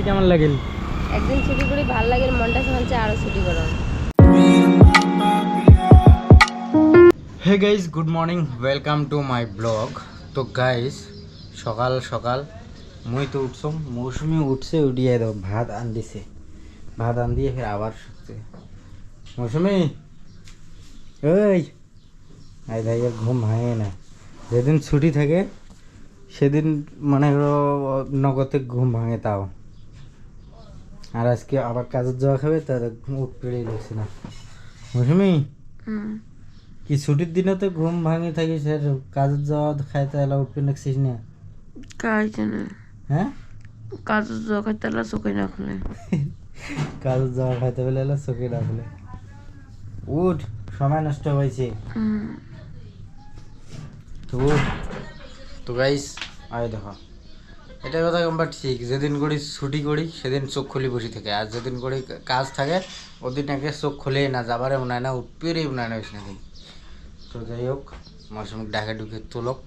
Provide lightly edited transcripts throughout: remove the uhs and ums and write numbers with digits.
কেমন লাগিল? একদিন ছুটি করে ভাল লাগিল, মনটা চাইছে আরো ছুটি করো। Hey guys, good morning, welcome to my blog. তো গাইজ সকাল সকাল মুই তো উঠছম, মৌসুমি উঠছে, উঠিয়ে দাও ভাত আন দিছে, ভাত আন দিয়ে ফের আবার শুচ্ছে। মৌসুমি ওই আই ভাই, ঘুম ভাঙে না। যেদিন ছুটি থাকে সেদিন মানে নগদে ঘুম ভাঙে, তাও আর আজকে আবার কাজের যাওয়া খাবে, তার উঠ পেড়েই লাগছে না। মৌসুমি কি ছুটির দিনে তো ঘুম ভাঙে থাকিস, আর কাজের যাওয়া খাইতে এলা উঠবে লাগছিস না? কাজ জানে, হ্যাঁ, কাজ যাওয়া খাইতে এলা চোখে না খুলে। কাজের যাওয়া খাইতে পেলে এলা চোখে রাখলে। উঠ, সময় নষ্ট হয়েছে। তো উঠ। তো গাইস আয় দেখো, এটা কথা আমরা ঠিক, যেদিন করি ছুটি করি সেদিন চোখ খুলি বসে থাকে, আর যেদিন করি কাজ থাকে ওদিন একে চোখ খুলে না, যাবারে মনে হয় না, উঠপেরই মনে হয় না বেশি নাকি। তো যাই হোক, মৌসুমিক ঢাকা ঢুকে তুলক,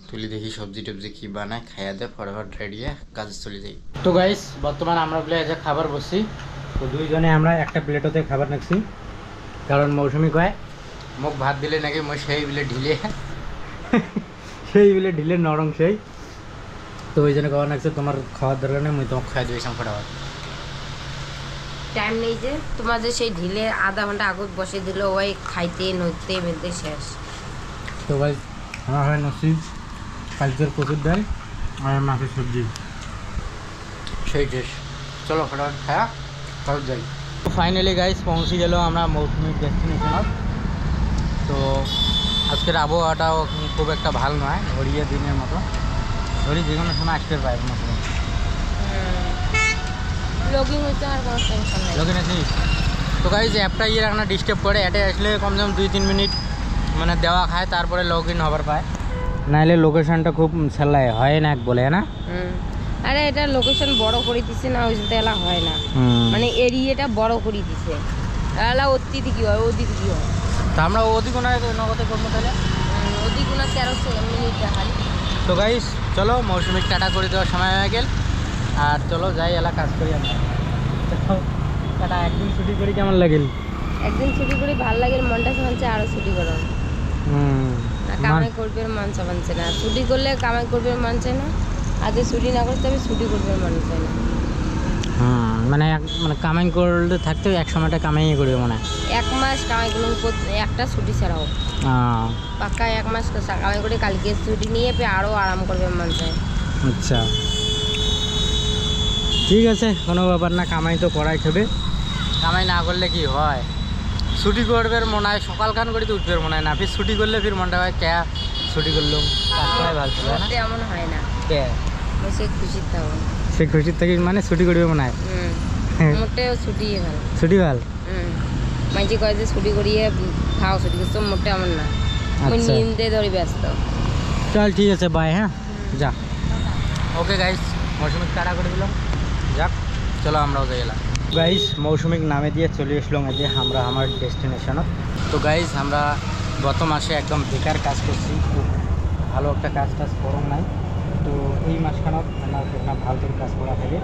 তুলি দেখি সবজি টবজি কী বানায়, খাইয়া দেয়, ফটাফট রেডি কাজে চলে যাই। তো গাইস বর্তমান আমরা বলে যে খাবার বসছি, তো দুইজনে আমরা একটা প্লেটতে খাবার নাকছি, কারণ মৌসুমি কয় মোক ভাত দিলে নাকি মই সেই বিলে ঢিলে সেই বিলে ঢিলে নরম সেই, তো ওই জন্য খাবার নাকছে, তোমার খাওয়ার দরকার নেই, মুই তোমাকে খাই দিয়েছিলাম ফটাফট। টাইম নেই যে তোমার যে সেই ঢিলে আধা ঘন্টা আগত বসে দিল, ওই খাইতে নইতে মেতে শেষ। তো ভাই আমার হয় নসিব কালচের কচুর ডাল আর মাছের সবজি, সেই ডিশ। চলো ফটাফট খায়া তারপর যাই। তো ফাইনালি গাইস পৌঁছে গেল আমরা মৌসুমির ডেস্টিনেশনত। তো আজকের আবহাওয়াটাও খুব একটা ভালো নয়, ঘড়িয়ে দিনের মতো, ঘড়ি যে কোনো সময় আসতে পারে মতো। লগিং হইতে আর কোনো টেনশন নেই। লগিন আছিস? তো গাইস অ্যাপটা ইয়ে রাখনা ডিস্টার্ব করে, অ্যাটে আসলে কমসে কম 2-3 মিনিট মানে দেওয়া খায়, তারপরে লগ ইন হবার পায়, নাইলে লোকেশনটা খুব সেলাই হয় না বলে না। আরে এটা লোকেশন বড় করে দিছে না, ওই জন্য এলা হয় না, মানে এরিয়াটা বড় করে দিছে, এলা অতিথি কি হয়, ওদিকে কি হয়। তা আমরা ওদিকে নগদে করবো তাহলে, ওদিকে না 13 মিনিট দেখাই। তো গাইস চলো, মৌসুমিক টাটা করে দেওয়ার সময় হয়ে গেল, আর চলো যাই এলা কাজ করি আমরা। টাটা। একদিন ছুটি করি কেমন লাগিল? একদিন ছুটি করে ভাল লাগিল, মনটা চাইছে আরো ছুটি করো। না কামাই করবে মন চাইছে না, ছুটি করলে কামাই করবে মন চায় না, আর যে ছুটি না করতে হবে ছুটি করবে মন চায় না। মানে মানে কামাই করলে থাকতে এক সময়টা কামাই করবে মনে হয়। 1 মাস কামাই করলে একটা ছুটি ছাড়াও পাক্কা 1 মাস কামাই করে কালকে ছুটি নিয়ে আরো আরাম করবে মন চায়। আচ্ছা ঠিক আছে, কোনো ব্যাপার না, কামাই তো করাই খাবে, কামাই না করলে কি হয়, ছুটি করবে মনে হয় সকালখান করে তো উঠবে মনে হয় না, ফির ছুটি করলে ফির মনটা হয় কে ছুটি করলাম, কাজ করাই ভালো ছিল না, এমন হয় না, কে সে খুশি থাকো, সে খুশির থেকে মানে ছুটি করবে মনে হয়। মোটেও ছুটি ভালো, ছুটি ভাল। মাঝে কয় যে ছুটি করিয়ে খাও, ছুটি করছো, মোটে এমন না, আমি নিন্দে ধরে ব্যস্ত। চল ঠিক আছে, বাই। হ্যাঁ যা, ওকে গাইস, মৌসুমিক টাটা করে দিলাম, যাক চলো আমরাও যাই এলাম। গাইস মৌসুমিক নামে দিয়ে চলে আসলাম এই যে আমরা আমার ডেস্টিনেশনত। তো গাইস আমরা গত মাসে একদম বেকার কাজ করছি, খুব ভালো একটা কাজ করুন নাই, তো এই মাসখানত আমার একটা ভালো করে কাজ করা থাকে।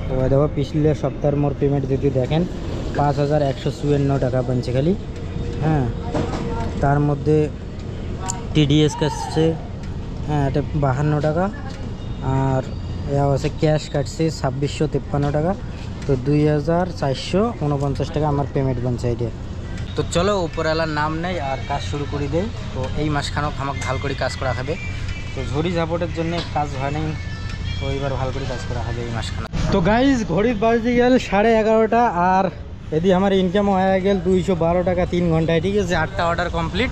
তো দেখো পিছলে সপ্তাহের মোর পেমেন্ট যদি দেখেন 5154 টাকা বনছে খালি। হ্যাঁ, তার মধ্যে টিডিএস কাটছে, হ্যাঁ এটা 52 টাকা, আর আছে ক্যাশ কাটছে 2653 টাকা, তো 2449 টাকা আমার পেমেন্ট বনছে এটা। তো চলো উপরওয়ালার নাম নেই আর কাজ শুরু করে দেই। তো এই মাসখানেও আমাকে ভালো করে কাজ করা হবে, তো ঝড়ি ঝাপটের জন্য কাজ হয় নাই, তো এইবার ভালো করে কাজ করা হবে এই মাসখানে। তো গাইজ ঘড়ির বাজে গেল 11:30, আর এদি আমার ইনকামও হয়ে গেল 212 টাকা 3 ঘন্টায়, ঠিক আছে, 8টা অর্ডার কমপ্লিট।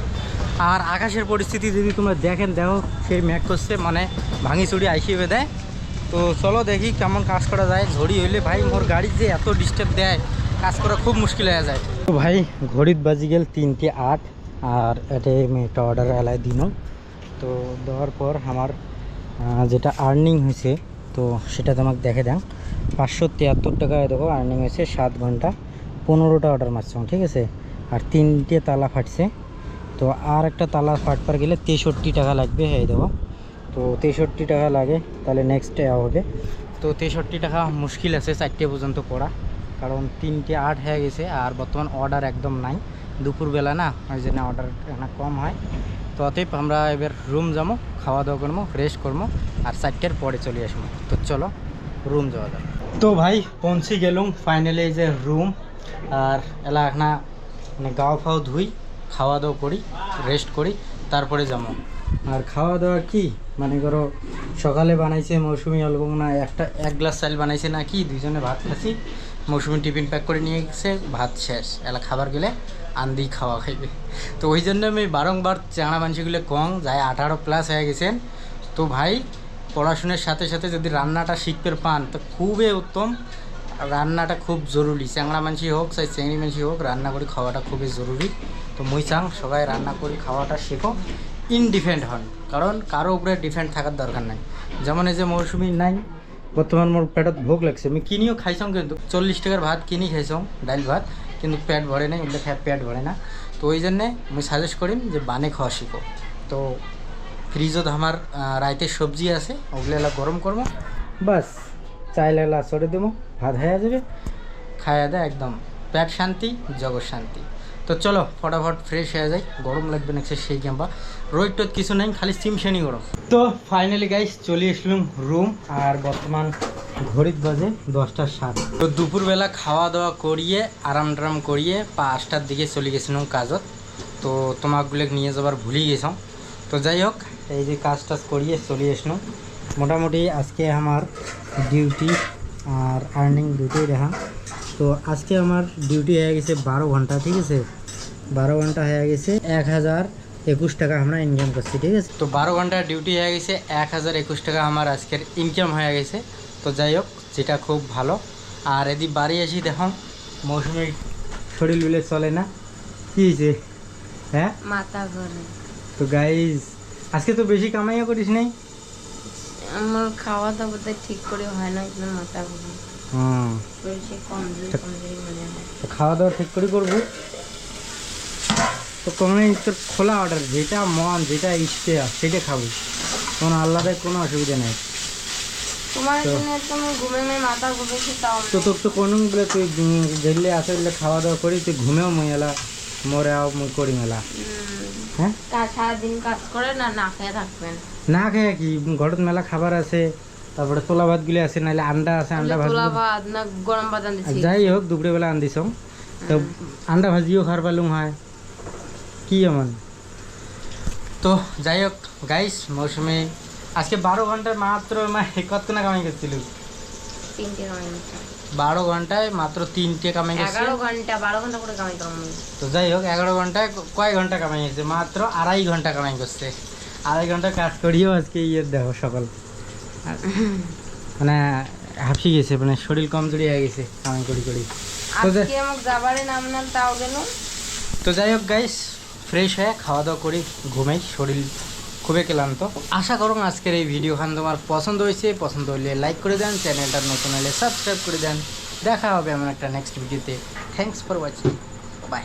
আর আকাশের পরিস্থিতি যদি তোমরা দেখেন, দেখো সেই ম্যাক করছে, মানে ভাঙি চুড়ি আইসিবে দেয়। তো চলো দেখি কেমন কাজ করা যায়, ঝড়ি হইলে ভাই মোর গাড়ি যে এত ডিস্টার্ব দেয়, কাজ করা খুব মুশকিল হয়ে যায়। তো ভাই ঘড়ির বাজি গেল 3:08, আর এটা একটা অর্ডার এলাই দিন, তো দেওয়ার পর আমার যেটা আর্নিং হয়েছে তো সেটা তোমাকে দেখে দেন, 573 টাকায় দেখো আর্নিং হয়েছে, 7 ঘন্টা 15টা অর্ডার মারছিলাম, ঠিক আছে, আর 3টে তালা ফাটছে, তো আর একটা তালা ফাটবার গেলে 63 টাকা লাগবে, এই দেখো, তো 63 টাকা লাগে, তাহলে নেক্সট হবে তো 63 টাকা মুশকিল আছে 4টে পর্যন্ত করা, কারণ 3টে 8 হয়ে গেছে আর বর্তমান অর্ডার একদম নাই, দুপুরবেলা না, ওই জন্য অর্ডার কম হয়। তো অতএব আমরা এবার রুম যাবো, খাওয়া দাওয়া করবো, রেস্ট করবো আর 4টের পরে চলে আসবো। তো চলো রুম যাওয়া যাক। তো ভাই পৌঁছে গেলুম ফাইনালি এই যে রুম, আর এলা এখানা মানে গাও ফাও ধুই, খাওয়া দাওয়া করি, রেস্ট করি, তারপরে যাবো। আর খাওয়া দাওয়া কি মানে করো, সকালে বানাইছে মৌসুমি অল্প না এক গ্লাস চাল বানাইছে না কি, দুইজনে ভাত খাচ্ছি, মৌসুমি টিফিন প্যাক করে নিয়ে গেছে, ভাত শেষ, এলা খাবার গেলে আন্দি খাওয়া খাইবে। তো ওই জন্য আমি বারংবার চাঙড়া মানসিগুলো কম যায়, 18+ হয়ে গেছেন। তো ভাই পড়াশোনার সাথে সাথে যদি রান্নাটা শিখতে পান তো খুবই উত্তম, রান্নাটা খুব জরুরি, চ্যাংড়া মানসি হোক চাই চেংড়ি মানসি হোক, রান্না করে খাওয়াটা খুবই জরুরি। তো মুই চাং সবাই রান্না করে খাওয়াটা শেখো, ইনডিপেন্ড হন, কারণ কারো উপরে ডিপেন্ড থাকার দরকার নাই। যেমন এই যে মৌসুমি নাই, বর্তমান মোর পেটত ভোগ লাগছে, আমি কিনিও খাইছাম, কিন্তু 40 টাকার ভাত কিনি খাইছাম, ডাইল ভাত, কিন্তু পেট ভরে নাই, ওগুলো খায় পেট ভরে না। তো ওই জন্যে আমি সাজেস্ট করিম যে বানে খাওয়া শিখো। তো ফ্রিজত আমার রাইতে সবজি আছে, ওগুলো এলা গরম করবো, বাস চাইল এলা চড়ে দেবো, ভাত হয়ে যাবে, খাইয়া দেয় একদম পেট শান্তি, জগৎ শান্তি। তো চলো ফটাফট ফ্রেশ হয়ে যায়, গরম লাগবে না সেই ক্যাম্পা, রোদ টোদ কিছু নেই, খালি চিমশানি গরম। তো ফাইনালি গাইস চলে আসলাম রুম, আর বর্তমান ঘড়ির বাজে 10:07। তো দুপুরবেলা খাওয়া দাওয়া করিয়ে আরাম টারাম করিয়ে 5টার দিকে চলে গেছিলাম কাজত। তো তোমাকগুলো নিয়ে যাবার ভুলেই গেছিলাম। তো যাই হোক এই যে কাজ টাজ করিয়ে চলে আসলাম। মোটামুটি আজকে আমার ডিউটি আর আর্নিং দুটোই দেখা। তো আজকে আমার ডিউটি হয়ে গেছে 12 ঘন্টা, ঠিক আছে, 12 ঘন্টা হয়ে গেছে, 1021 টাকা আমরা ইনকাম করছি, ঠিক আছে। তো 12 ঘন্টা ডিউটি হয়ে গেছে, 1021 টাকা আমার আজকের ইনকাম হয়ে গেছে। তো যাই হোক যেটা খুব ভালো। আর এদিক বাড়ি আসি দেখো মৌসুমি শরীর বিলে চলে না, কি হয়েছে হ্যাঁ মাথা ঘরে। তো গাইজ আজকে তো বেশি কামাইও করিস নাই, আমার খাওয়া দাওয়া ঠিক করে হয় না, এখানে মাথা ঘুরে, তো খাওয়া দাওয়া ঠিক করে করবো। তো কোনো তোর খোলা অর্ডার, যেটা মন যেটা ইচ্ছে সেটা খাবো, কোনো আল্লাদের কোনো অসুবিধা নেই। তোমার জন্য তুমি ঘুমে মাথা ঘুরেছি, তাও তো তোর তো কোনো বলে তুই যেগুলো আছে ওগুলো খাওয়া দাওয়া করি, তুই ঘুমেও মই এলা মরে আও মই করি মেলা। হ্যাঁ সারাদিন কাজ করে না, না খেয়ে থাকবেন, না খেয়ে কি, ঘরত মেলা খাবার আছে, তারপরে তোলা ভাতগুলি আছে, নাহলে আন্ডা আছে, আন্ডা ভাজি, না গরম ভাত আনতেছি, যাই হোক দুপুরে বেলা আন দিছ, তো আন্ডা ভাজিও খার পালুম হয় কি এমন। তো যাই হোক গাইস মৌসুমি আজকে 12 ঘন্টায় মাত্র কত না কামাই করছিল, 3টে কামাই, 12 ঘন্টায় মাত্র 3টে কামাই করছে, 11 ঘন্টা 12 ঘন্টা করে কামাই করলাম। তো যাই হোক 11 ঘন্টায় কয় ঘন্টা কামাই হয়েছে, মাত্র 2.5 ঘন্টা কামাই করছে, 2.5 ঘন্টা কাজ করিও আজকে দেখো সকাল মানে হাঁপি গেছে, মানে শরীর কমজোরি হয়ে গেছে কামাই করি করি। আজকে আমাকে যাবারে নাম নাম তাও গেল। তো যাই হোক গাইস ফ্রেশ হয়ে খাওয়া দাওয়া করি, ঘুমাই, শরীর খুবই ক্লান্ত। আশা করুন আজকের এই ভিডিওখান তোমার পছন্দ হয়েছে, পছন্দ হলে লাইক করে দেন, চ্যানেলটা নতুন হলে সাবস্ক্রাইব করে দেন। দেখা হবে এমন একটা নেক্সট ভিডিওতে। Thanks for watching, by.